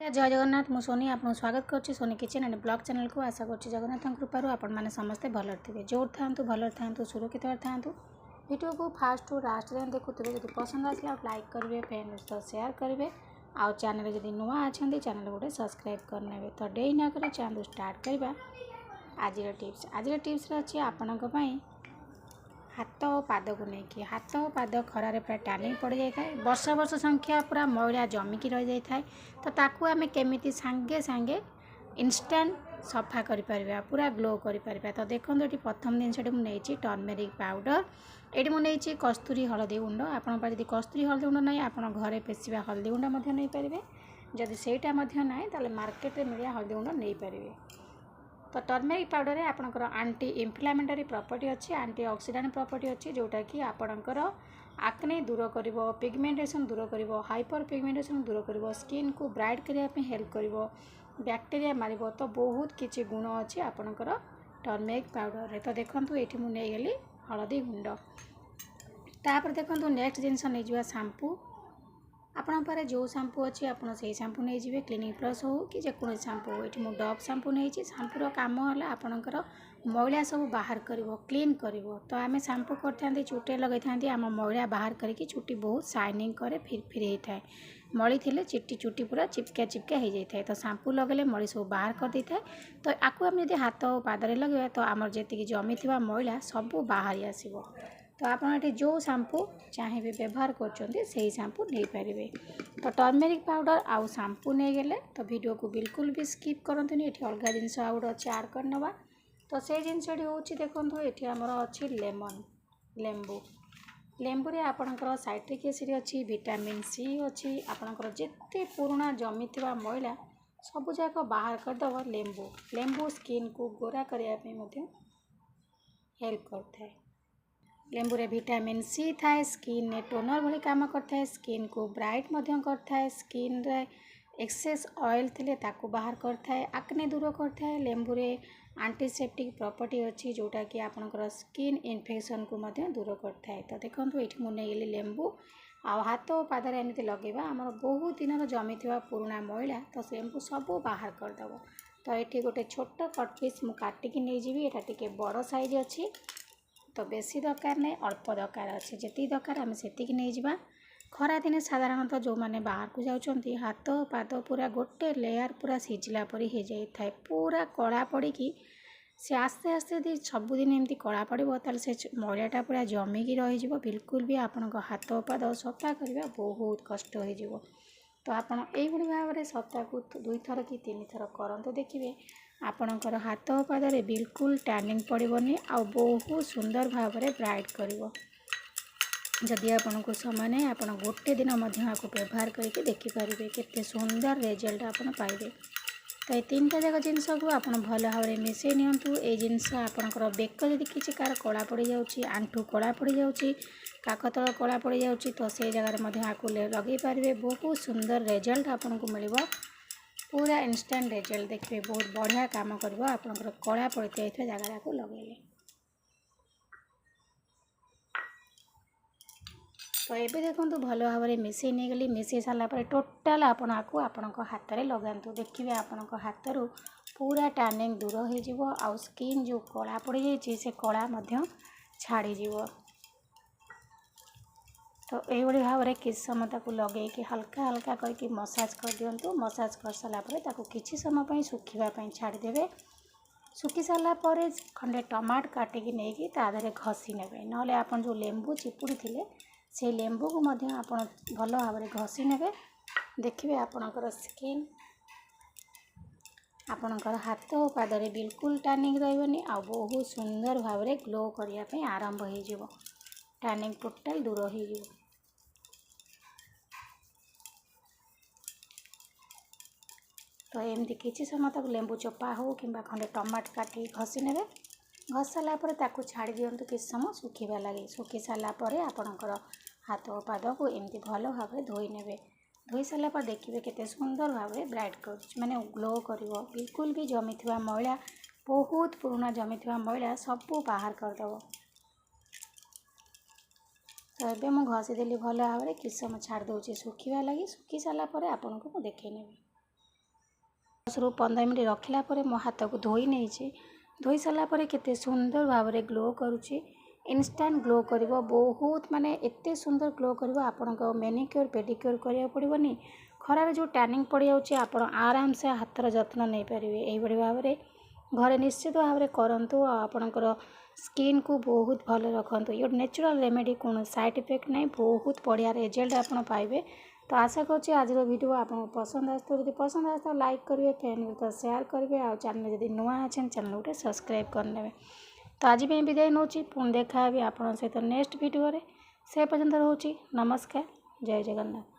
जय जगन्नाथ मु सोनी आपको स्वागत करुच्ची Soni kitchen and blog channel को आशा करुच्ची जगन्नाथ कृपार आपण मैंने समस्ते भल थे जो था भल था सुरक्षित था वीडियो को फास्ट टू लास्ट जाए देखुए जब पसंद आसला लाइक करेंगे फ्रेंड्स तो शेयर करेंगे आउ चैनल जब नुआ अच्छा चैनल गोटे सब्सक्राइब करने तो डे ना कर चैनल स्टार्ट करवा। आज टिप्स अच्छी आपण हाथ और पाद को लेकिन हाथ और पाद खरारे पूरा टानिंग पड़ जाए वर्ष वर्ष संख्या पूरा मैला जमिकी रही जाए तो ताकू आम केमी सांगे सांगे इंस्टांट सफा कर पूरा ग्लो कर तो देखो ये प्रथम जिनस मुझे टर्मेरिक पाउडर ये मुझे कस्तूरी हलदी गुंड आपण जब कस्तूरी हलदी गुंड ना आप घरे पेशिया हलदी गुंड नहीं पारे जदि सेटा ना तो मार्केट में मिलिया हलदी गुंड नहीं पारे। तो टर्मेरिक पाउडर आपणकर आंटी इन्फ्लामेटरी प्रॉपर्टी अच्छी आंटी ऑक्सीडेंट प्रॉपर्टी अच्छी जोटा कि आपणकर आक्ने दूर कर पिगमेंटेशन दूर कर हाइपर पिगमेंटेशन दूर कर स्किन को ब्राइट करने हेल्प कर बैक्टेरिया मार तो बहुत किसी गुण अच्छी आपणकर टर्मेरिक पाउडर। तो देखो ये मुझे गली हलदी गुंड तापर देखो नेक्स्ट जिनस नहीं जावा शैम्पू आपण पारे जो शैम्पू अच्छी आपड़ से शैम्पू नहीं जाए क्लिनिक प्लस हो कि जेको शैम्पू हो ये डव शैम्पू नहीं शैम्पूर कम है आपणकर मैला सब बाहर कर क्लीन कर तो आम शैम्पू करते चुटे लगे था आम मैला बाहर करके चुटी बहुत शाइनिंग करे फिर होता है मली थे चुटी पूरा चिपका चिपका हो जाए तो शैम्पू लगे मली सब बाहर कर दे था तो आपको आम जब हाथ और पादरे लगे तो आम जी जमी थी मैला सब बाहरी आसो तो आप जो शैम्पू चाहिए व्यवहार कर शैम्पू नहीं पारे। तो टर्मेरिक पाउडर आउ शैम्पू नहीं गले तो वीडियो को बिल्कुल भी स्किप करते ये अलग जिनस आउट अच्छे आड करना तो से जिनस हूँ देखो ये आमर अच्छी लेमन लेंबू लेंबू रे आपणकर साइट्रिक एसिड अच्छी विटामिन सी अच्छी आपणकर जिते पुराना जमी थी मैला सब जाक बाहर करदेव लेंबू लेंबू स्किन को गोरा करने हेल्प करता है। लेंबू रे विटामिन सी थाए स्किन ने टोनर भली काम करता है स्किन को ब्राइट करता है स्किन रे एक्सेस ऑयल थे ताकू बाहर करता है आक्ने दूर करता है लेंबू रे एंटीसेप्टिक प्रॉपर्टी अच्छी जोटा कि आपनकर स्किन इन्फेक्शन को दूर करता है। तो देखो ये मुझे गली लेंबू आ हाथ और पादर एमती लगेगा आमर बहुत दिन जमी थी पुराना मैला तो लेंबू सब बाहर करदेव। तो ये गोटे छोट कट पीस मुझे काटिकी नहीं जी ये बड़ साइज अच्छी तो बेसी दरकार नहीं अल्प दरकार अच्छे जी दरकार आम से नहीं जावा। खरा दिन साधारणतः जो मैंने बाहर को जाऊँच हाथ पाद पूरा गोटे लेयर पूरा सिझला परी हो जाए पूरा कला पड़ी से आस्ते आस्ते यदि सबुदिन एमती कला पड़ो तो से मैलाटा पूरा जमिकी रही बिल्कुल भी आपण हाथ पाद सफा करवा बहुत कष्ट हो। तो आपड़ यही भाव में सप्ताह को 2 थर कि 3 थर करते देखिए आपणकर हाथ पादरे बिल्कुल टैनिंग पड़ोनी आ बहुत सुंदर भाव में ब्राइट कर जदि आपन को समय नहीं आप गोटे दिन आपको व्यवहार करके देखिपारे केते सुंदर रिजल्ट आपन पाइबे। तो ये 3टा जाक जिनस को आप भल भाव में मिसई नियंतु ए जिनस आपणकर बेक जदि किसी कार कला पड़ जाऊँगी आंठू कला पड़ जाऊँगी काकतल कला पड़ जाऊँगी तो से जगह आपको लगे पारे बहुत सुंदर रिजल्ट आपन को मिल पूरा इंस्टांट रिजल्ट देखिए बहुत बढ़िया काम कर आपंकर कला पड़ती जगह को लगे। तो ये देखो भल भाव में मिसई नहीं गली मिसई सारापर टोटाल आपण हाथ में लगातु देखिए आपण हाथ रू पूरा टैनिंग दूर हो आ स्किन जो कला पड़ जाए से कला छाड़ीज। तो यही भाव में किस समय लगे कि हल्का हल्का करके मसाज कर दिंतु मसाज कर सारापर किसी समय सुखापी छाड़देवे सुखी सारापर खंडे टमाट काटिकी नहीं तादे घसी ने ना आप जो लेंबू चिपुड़ी थे से लेंबू को आप भल भाव में घसी ने देखिए आपणकर स्किन आपणकर हाथ और पादरे बिल्कुल टैनिंग रही आ बहुत सुंदर भाव में ग्लो करने आरंभ हो टैनिंग टोटाल दूर हो। तो एमती किसी समय तक लेंबू चोपा हो कि खंडे टमाट काटी घसी ने घस सारापर छाड़ी दिंतु किसी समय सुखा लगे सुखी सारापर आपणकर हाथ और पाद को एमती भल भाव में धोई ने धोई सारापर देखिए केते सुंदर भाव में ब्राइट कर माने ग्लो कर बिल्कुल भी जमी थी मैला बहुत पुराना जमी थी मैला सब बाहर करदेव। तो ये मुझे घसीदेली भल भाव में किसी समय छाड़ दूसरी सुखा लगी सुखी सारापर आपन को देखे नेबी। 10 ରୁ 15 ମିନିଟ୍ ରଖିଲା ପରେ ମୋ ହାତକୁ ଧୋଇ ନେଇଛି। ଧୋଇ ସାରିଲା ପରେ କେତେ ସୁନ୍ଦର ଭାବରେ ଗ୍ଲୋ କରୁଛି। ଇନଷ୍ଟାଣ୍ଟ ଗ୍ଲୋ କରିବ, ବହୁତ ମାନେ ଏତେ ସୁନ୍ଦର ଗ୍ଲୋ କରିବ, ଆପଣଙ୍କ ମ୍ୟାନିକ୍ୟୁର ପେଡ଼ିକ୍ୟୁର କରିବାକୁ ପଡ଼ିବନି। ଖରାରେ ଯେଉଁ ଟ୍ୟାନିଂ ପଡ଼ିଯାଉଛି ଆପଣ ଆରାମସେ ହାତର ଯତ୍ନ ନେଇପାରିବେ। ଏଇଭଳି ଭାବରେ ଘରେ ନିଶ୍ଚିତ ଭାବରେ କରନ୍ତୁ ଆଉ ଆପଣଙ୍କର ସ୍କିନ୍କୁ ବହୁତ ଭଲ ରଖନ୍ତୁ। ଇଏ ଗୋଟେ ନ୍ୟାଚୁରାଲ୍ ରେମେଡ଼ି, କୌଣସି ସାଇଡ଼୍ ଇଫେକ୍ଟ ନାହିଁ, ବହୁତ ବଢ଼ିଆ ରେଜଲ୍ଟ ଆପଣ ପାଇବେ। ତ ଆଶା କରୁଛି ଆଜିର ଭିଡ଼ିଓ ଆପଣଙ୍କୁ ପସନ୍ଦ ଆସିଥିବ। ଯଦି ପସନ୍ଦ ଆସିଥିବ ଲାଇକ୍ କରିବେ, ଫ୍ରେଣ୍ଡଙ୍କ ସହିତ ସେୟାର କରିବେ, ଆଉ ଚ୍ୟାନେଲ୍ ଯଦି ନୂଆ ଅଛନ୍ତି ଚ୍ୟାନେଲ୍ ଗୋଟେ ସବସ୍କ୍ରାଇବ୍ କରିନେବେ। ତ ଆଜି ପାଇଁ ବିଦାୟ ନେଉଛି, ପୁଣି ଦେଖା ହେବି ଆପଣଙ୍କ ସହିତ ନେକ୍ସଟ ଭିଡ଼ିଓରେ। ସେ ପର୍ଯ୍ୟନ୍ତ ରହୁଛି, ନମସ୍କାର, ଜୟ ଜଗନ୍ନାଥ।